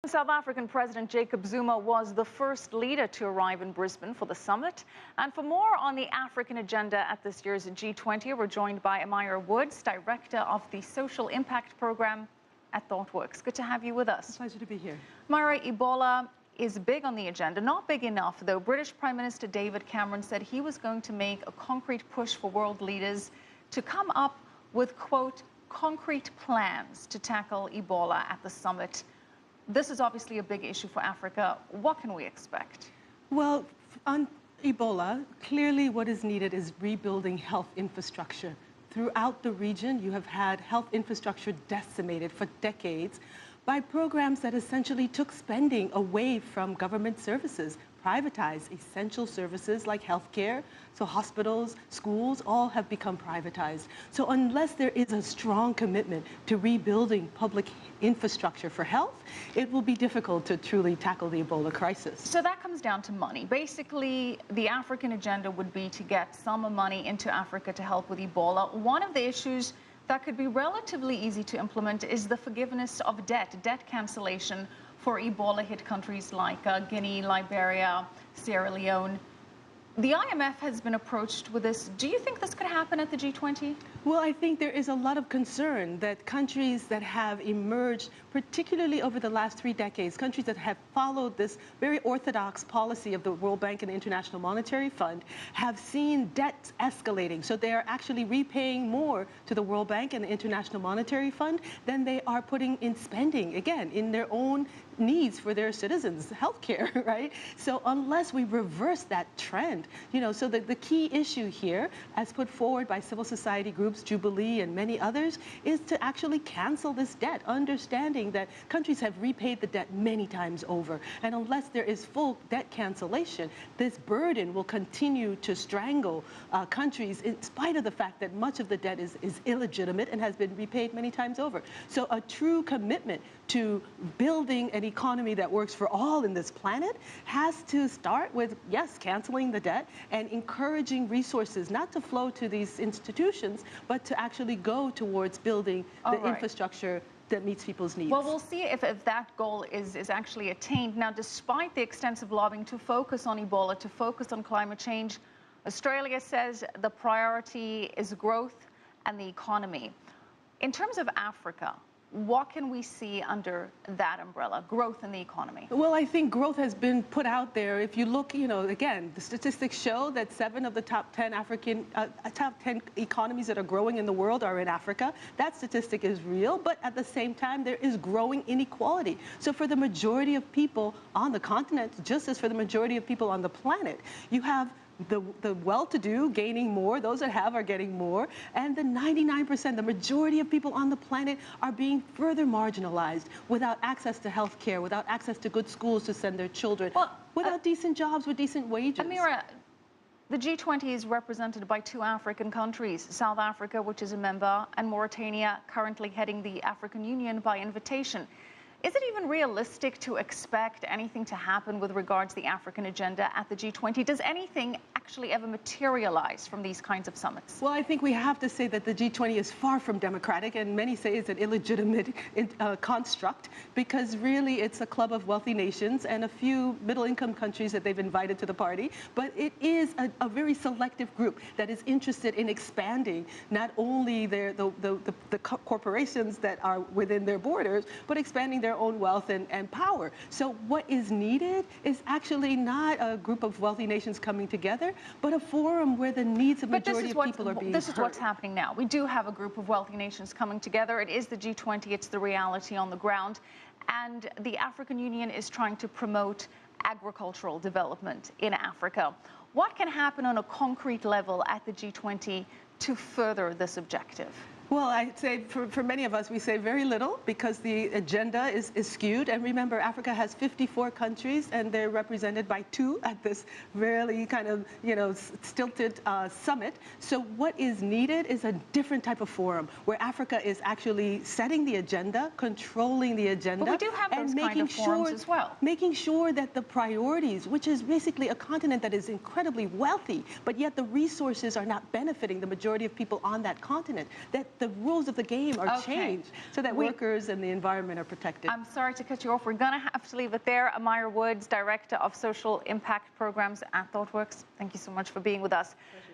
South African President Jacob Zuma was the first leader to arrive in Brisbane for the summit. And for more on the African agenda at this year's G20, we're joined by Emira Woods, Director of the Social Impact Program at ThoughtWorks. Good to have you with us. It's a pleasure to be here. Emira, Ebola is big on the agenda. Not big enough, though. British Prime Minister David Cameron said he was going to make a concrete push for world leaders to come up with, quote, concrete plans to tackle Ebola at the summit. This is obviously a big issue for Africa. What can we expect? Well, on Ebola, clearly what is needed is rebuilding health infrastructure. Throughout the region, you have had health infrastructure decimated for decades by programs that essentially took spending away from government services, privatized essential services like healthcare. So hospitals, schools, all have become privatized. So unless there is a strong commitment to rebuilding public infrastructure for health, it will be difficult to truly tackle the Ebola crisis. So that comes down to money. Basically, the African agenda would be to get some money into Africa to help with Ebola. One of the issues that could be relatively easy to implement is the forgiveness of debt cancellation for Ebola-hit countries like Guinea, Liberia, Sierra Leone. The IMF has been approached with this. Do you think this could happen at the G20? Well, I think there is a lot of concern that countries that have emerged, particularly over the last 3 decades, countries that have followed this very orthodox policy of the World Bank and the International Monetary Fund, have seen debts escalating. So they are actually repaying more to the World Bank and the International Monetary Fund than they are putting in spending, again, in their own needs for their citizens, healthcare, right? So unless we reverse that trend, so the key issue here, as put forward by civil society groups, Jubilee and many others, is to actually cancel this debt, understanding that countries have repaid the debt many times over. And unless there is full debt cancellation, this burden will continue to strangle countries in spite of the fact that much of the debt is illegitimate and has been repaid many times over. So a true commitment to building an economy that works for all in this planet has to start with, yes, canceling the debt and encouraging resources not to flow to these institutions, but to actually go towards building the infrastructure that meets people's needs. Well, we'll see if that goal is actually attained. Now, despite the extensive lobbying to focus on Ebola, to focus on climate change, Australia says the priority is growth and the economy. In terms of Africa, what can we see under that umbrella, growth in the economy? Well, I think growth has been put out there. If you look, again, the statistics show that 7 of the top 10 top 10 economies that are growing in the world are in Africa. That statistic is real, but at the same time, there is growing inequality. So for the majority of people on the continent, just as for the majority of people on the planet, you have the well-to-do gaining more, those that have are getting more, and the 99%, the majority of people on the planet are being further marginalized without access to health care, without access to good schools to send their children, without decent jobs with decent wages. Emira, the G20 is represented by 2 African countries, South Africa, which is a member, and Mauritania, currently heading the African Union by invitation. Is it even realistic to expect anything to happen with regards to the African agenda at the G20? Does anything actually ever materialize from these kinds of summits? Well, I think we have to say that the G20 is far from democratic, and many say it's an illegitimate construct, because really it's a club of wealthy nations and a few middle-income countries that they've invited to the party. But it is a very selective group that is interested in expanding not only the corporations that are within their borders, but expanding their own wealth and power. So what is needed is actually not a group of wealthy nations coming together, but a forum where the needs of majority of people are being heard. This is what's happening now. We do have a group of wealthy nations coming together. It is the G20. It's the reality on the ground. And the African Union is trying to promote agricultural development in Africa. What can happen on a concrete level at the G20 to further this objective? Well, I'd say for many of us, we say very little because the agenda is skewed. And remember, Africa has 54 countries, and they're represented by 2 at this really kind of, stilted summit. So what is needed is a different type of forum where Africa is actually setting the agenda, controlling the agenda. But we do have those kind of forums as well. Making sure that the priorities, which is basically a continent that is incredibly wealthy, but yet the resources are not benefiting the majority of people on that continent, that the rules of the game are Okay. changed so that workers and the environment are protected. I'm sorry to cut you off. We're going to have to leave it there. Emira Woods, Director of Social Impact Programs at ThoughtWorks. Thank you so much for being with us.